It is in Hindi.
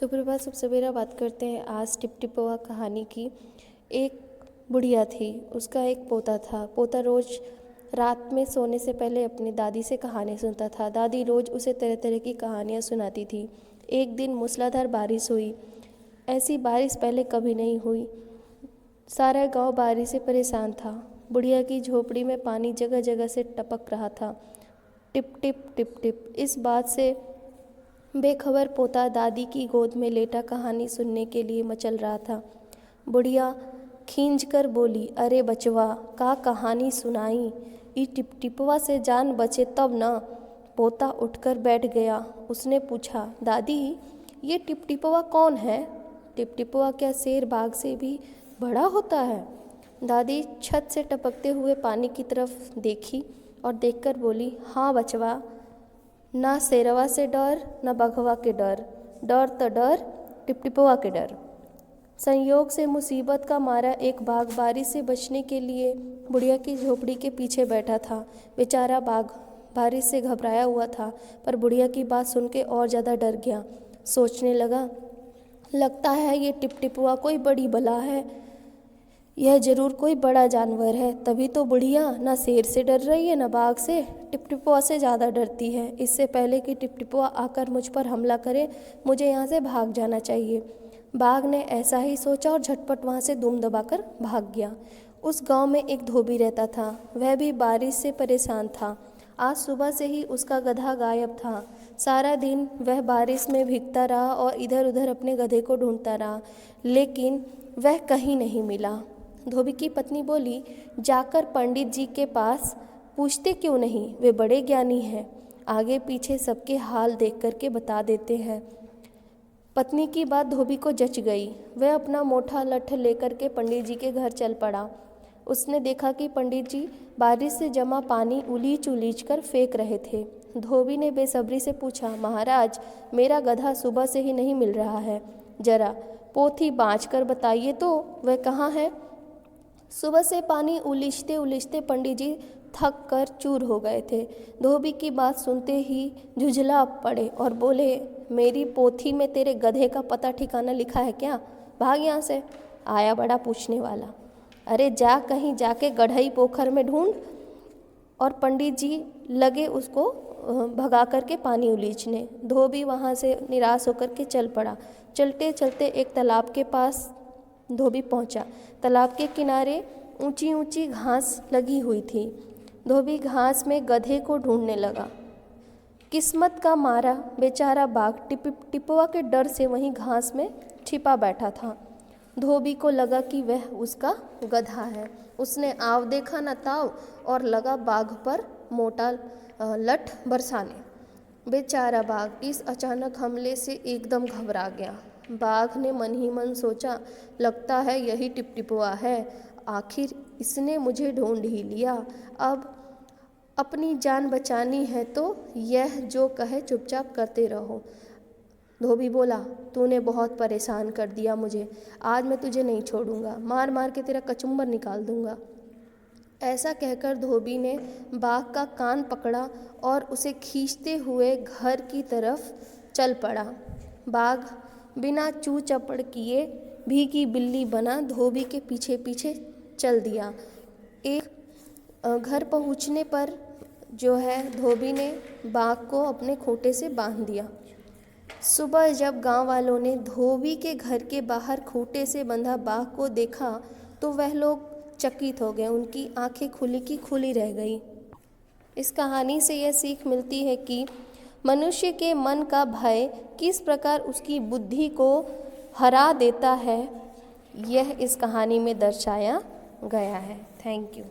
सुप्रभात। सब सवेरा बात करते हैं आज टिप टिपोआ कहानी की। एक बुढ़िया थी, उसका एक पोता था। पोता रोज़ रात में सोने से पहले अपनी दादी से कहानी सुनता था। दादी रोज़ उसे तरह तरह की कहानियाँ सुनाती थी। एक दिन मूसलाधार बारिश हुई। ऐसी बारिश पहले कभी नहीं हुई। सारा गांव बारिश से परेशान था। बुढ़िया की झोपड़ी में पानी जगह जगह से टपक रहा था, टिप टिप टिप टिप। इस बात से बेखबर पोता दादी की गोद में लेटा कहानी सुनने के लिए मचल रहा था। बुढ़िया खींच कर बोली, अरे बचवा, का कहानी सुनाई, ई टिप टिपवा से जान बचे तब न। पोता उठकर बैठ गया। उसने पूछा, दादी, ये टिप टिपवा कौन है? टिप टिपवा क्या शेर बाघ से भी बड़ा होता है? दादी छत से टपकते हुए पानी की तरफ देखी और देखकर बोली, हाँ बचवा, ना शेरवा से डर न बघवा के डर, डर तो डर टिपटिपवा के डर। संयोग से मुसीबत का मारा एक बाघ बारिश से बचने के लिए बुढ़िया की झोपड़ी के पीछे बैठा था। बेचारा बाघ बारिश से घबराया हुआ था, पर बुढ़िया की बात सुन के और ज़्यादा डर गया। सोचने लगा, लगता है ये टिपटिपवा कोई बड़ी बला है, यह जरूर कोई बड़ा जानवर है। तभी तो बुढ़िया ना शेर से डर रही है, ना बाघ से, टिपटिपवा से ज़्यादा डरती है। इससे पहले कि टिपटिपवा आकर मुझ पर हमला करे, मुझे यहाँ से भाग जाना चाहिए। बाघ ने ऐसा ही सोचा और झटपट वहाँ से दुम दबाकर भाग गया। उस गांव में एक धोबी रहता था। वह भी बारिश से परेशान था। आज सुबह से ही उसका गधा गायब था। सारा दिन वह बारिश में भीगता रहा और इधर उधर अपने गधे को ढूंढता रहा, लेकिन वह कहीं नहीं मिला। धोबी की पत्नी बोली, जाकर पंडित जी के पास पूछते क्यों नहीं, वे बड़े ज्ञानी हैं, आगे पीछे सबके हाल देख करके बता देते हैं। पत्नी की बात धोबी को जच गई। वह अपना मोटा लठ लेकर के पंडित जी के घर चल पड़ा। उसने देखा कि पंडित जी बारिश से जमा पानी उलीच उलीच कर फेंक रहे थे। धोबी ने बेसब्री से पूछा, महाराज, मेरा गधा सुबह से ही नहीं मिल रहा है, जरा पोथी बाँच कर बताइए तो वह कहाँ है? सुबह से पानी उलीचते उलीचते पंडित जी थक कर चूर हो गए थे। धोबी की बात सुनते ही झुंझला पड़े और बोले, मेरी पोथी में तेरे गधे का पता ठिकाना लिखा है क्या? भाग यहाँ से, आया बड़ा पूछने वाला। अरे जा कहीं जाके गढ़ई पोखर में ढूंढ। और पंडित जी लगे उसको भगा करके पानी उलीचने। धोबी वहाँ से निराश होकर के चल पड़ा। चलते चलते एक तालाब के पास धोबी पहुंचा। तालाब के किनारे ऊंची ऊंची घास लगी हुई थी। धोबी घास में गधे को ढूंढने लगा। किस्मत का मारा बेचारा बाघ टिपवा के डर से वहीं घास में छिपा बैठा था। धोबी को लगा कि वह उसका गधा है। उसने आव देखा न ताव और लगा बाघ पर मोटा लठ बरसाने। बेचारा बाघ इस अचानक हमले से एकदम घबरा गया। बाघ ने मन ही मन सोचा, लगता है यही टिपटिपवा है, आखिर इसने मुझे ढूंढ ही लिया। अब अपनी जान बचानी है तो यह जो कहे चुपचाप करते रहो। धोबी बोला, तूने बहुत परेशान कर दिया मुझे, आज मैं तुझे नहीं छोड़ूंगा, मार मार के तेरा कचुम्बर निकाल दूंगा। ऐसा कहकर धोबी ने बाघ का कान पकड़ा और उसे खींचते हुए घर की तरफ चल पड़ा। बाघ बिना चू चपड़ किए भीगी बिल्ली बना धोबी के पीछे पीछे चल दिया। एक घर पहुंचने पर जो है धोबी ने बाघ को अपने खूंटे से बांध दिया। सुबह जब गांव वालों ने धोबी के घर के बाहर खूंटे से बंधा बाघ को देखा तो वह लोग चकित हो गए। उनकी आंखें खुली की खुली रह गई। इस कहानी से यह सीख मिलती है कि मनुष्य के मन का भय किस प्रकार उसकी बुद्धि को हरा देता है, यह इस कहानी में दर्शाया गया है। Thank you.